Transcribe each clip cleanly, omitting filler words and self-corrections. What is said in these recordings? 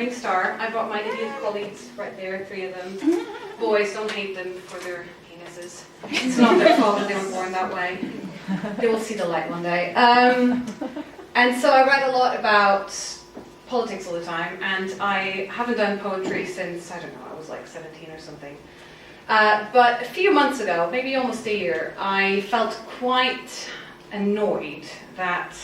Morning Star. I brought my idiot colleagues right there, 3 of them. Boys, don't hate them for their penises. It's not their fault that they were born that way. They will see the light one day. And so I write a lot about politics all the time, and I haven't done poetry since, I don't know, I was like 17 or something. But a few months ago, maybe almost a year, I felt quite annoyed that,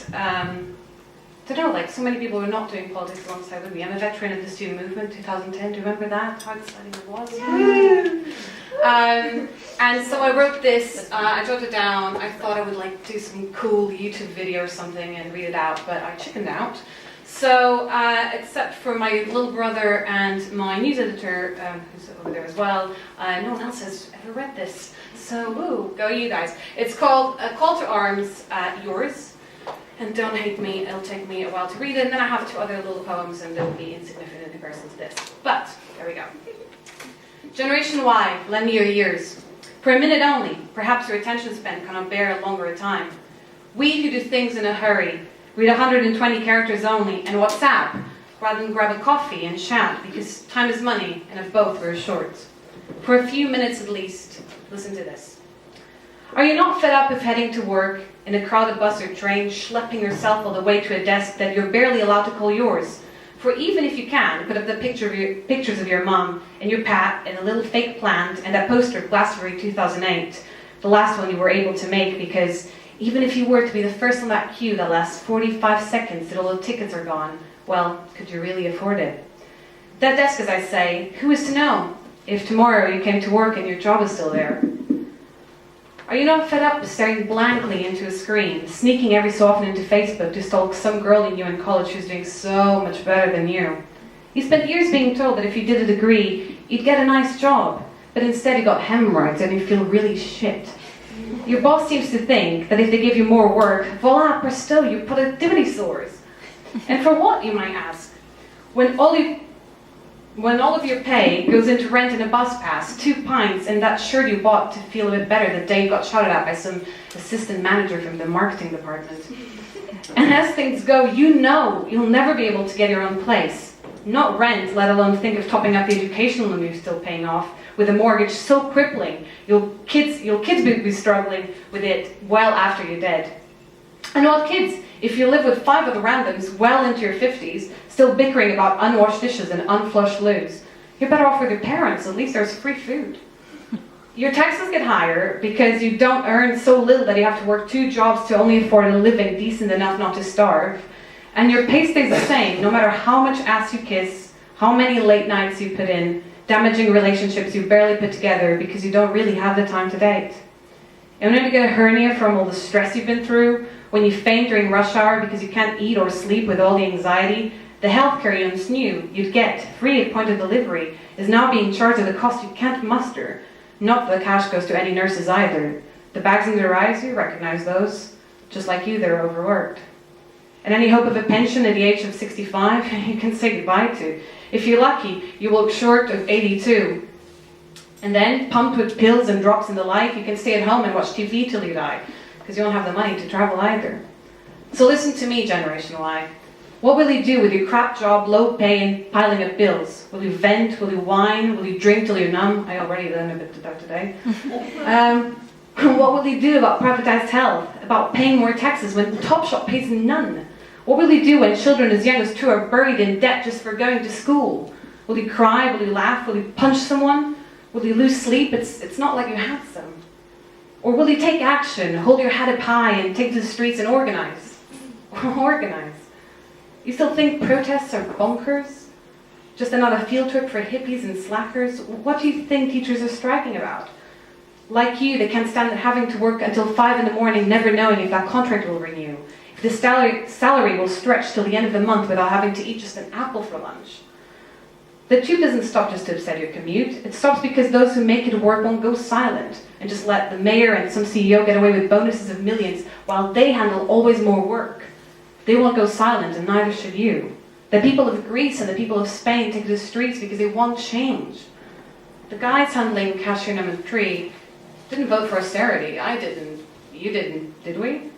I don't know, like so many people were not doing politics alongside with me. I'm a veteran of the student movement, 2010, do you remember that? How exciting it was? And so I wrote this, I jotted it down. I thought I would like do some cool YouTube video or something and read it out, but I chickened out. So, except for my little brother and my news editor, who's over there as well, no one else has ever read this. So, woo, go you guys. It's called A Call to Arms, Yours. And don't hate me, it'll take me a while to read it. And then I have 2 other little poems, and they'll be insignificant in comparison to this. But, there we go. Generation Y, lend me your ears. For a minute only, perhaps your attention span cannot bear longer a time. We who do things in a hurry, read 120 characters only, and WhatsApp, rather than grab a coffee and chat, because time is money, and of both we're short. For a few minutes at least, listen to this. Are you not fed up of heading to work in a crowded bus or train, schlepping yourself all the way to a desk that you're barely allowed to call yours? For even if you can, put up the pictures of your mom and your Pat and a little fake plant and that poster of Glastonbury 2008, the last one you were able to make, because even if you were to be the first on that queue that lasts 45 seconds till all the tickets are gone, well, could you really afford it? That desk, as I say, who is to know if tomorrow you came to work and your job is still there? Are you not fed up of staring blankly into a screen, sneaking every so often into Facebook to stalk some girl you knew in college who's doing so much better than you? You spent years being told that if you did a degree, you'd get a nice job, but instead you got hemorrhoids and you feel really shit. Your boss seems to think that if they give you more work, voila, presto, your productivity soars. And for what, you might ask? When all of your pay goes into rent and a bus pass, 2 pints, and that shirt you bought to feel a bit better the day you got shouted at by some assistant manager from the marketing department. And as things go, you know you'll never be able to get your own place. Not rent, let alone think of topping up the education loan you're still paying off, with a mortgage so crippling, your kids will be struggling with it well after you're dead. And what kids, if you live with 5 other randoms well into your 50s, still bickering about unwashed dishes and unflushed loos, you're better off with your parents, at least there's free food. Your taxes get higher because you don't earn so little that you have to work 2 jobs to only afford a living decent enough not to starve. And your pay stays the same, no matter how much ass you kiss, how many late nights you put in, damaging relationships you barely put together because you don't really have the time to date. And when you get a hernia from all the stress you've been through, when you faint during rush hour because you can't eat or sleep with all the anxiety, the healthcare you once knew you'd get free at point of delivery is now being charged at a cost you can't muster. Not that the cash goes to any nurses either. The bags in their eyes, you recognize those. Just like you, they're overworked. And any hope of a pension at the age of 65, you can say goodbye to. If you're lucky, you will look short of 82. And then, pumped with pills and drops and the like, you can stay at home and watch TV till you die, because you don't have the money to travel either. So listen to me, Generation Y. What will you do with your crap job, low pay, and piling up bills? Will you vent? Will you whine? Will you drink till you're numb? I already learned a bit about today. What will you do about privatized health? About paying more taxes when Topshop pays none? What will you do when children as young as 2 are buried in debt just for going to school? Will you cry? Will you laugh? Will you punch someone? Will you lose sleep? It's not like you had some. Or will you take action, hold your head up high, and take to the streets and organize? Organize. You still think protests are bonkers? Just another field trip for hippies and slackers? What do you think teachers are striking about? Like you, they can't stand having to work until 5 in the morning, never knowing if that contract will renew. If the salary will stretch till the end of the month without having to eat just an apple for lunch. The tube doesn't stop just to upset your commute. It stops because those who make it work won't go silent and just let the mayor and some CEO get away with bonuses of millions while they handle always more work. They won't go silent, and neither should you. The people of Greece and the people of Spain take to the streets because they want change. The guys handling cashier number 3 didn't vote for austerity. I didn't. You didn't, did we?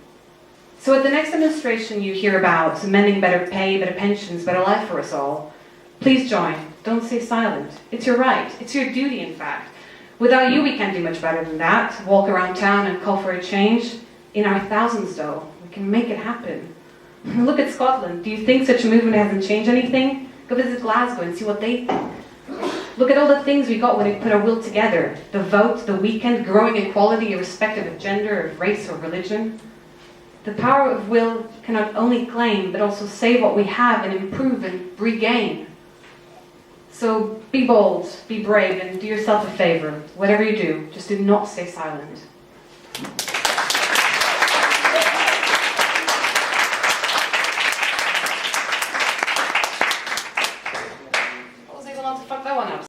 So at the next demonstration you hear about amending better pay, better pensions, better life for us all, Please join. Don't stay silent. It's your right. It's your duty, in fact. Without you, we can't do much better than that. Walk around town and call for a change. In our thousands, though, we can make it happen. Look at Scotland. Do you think such a movement hasn't changed anything? Go visit Glasgow and see what they think. Look at all the things we got when we put our will together. The vote, the weekend, growing equality irrespective of gender, of race or religion. The power of will can not only claim, but also save what we have and improve and regain. So be bold, be brave, and do yourself a favor. Whatever you do, just do not stay silent.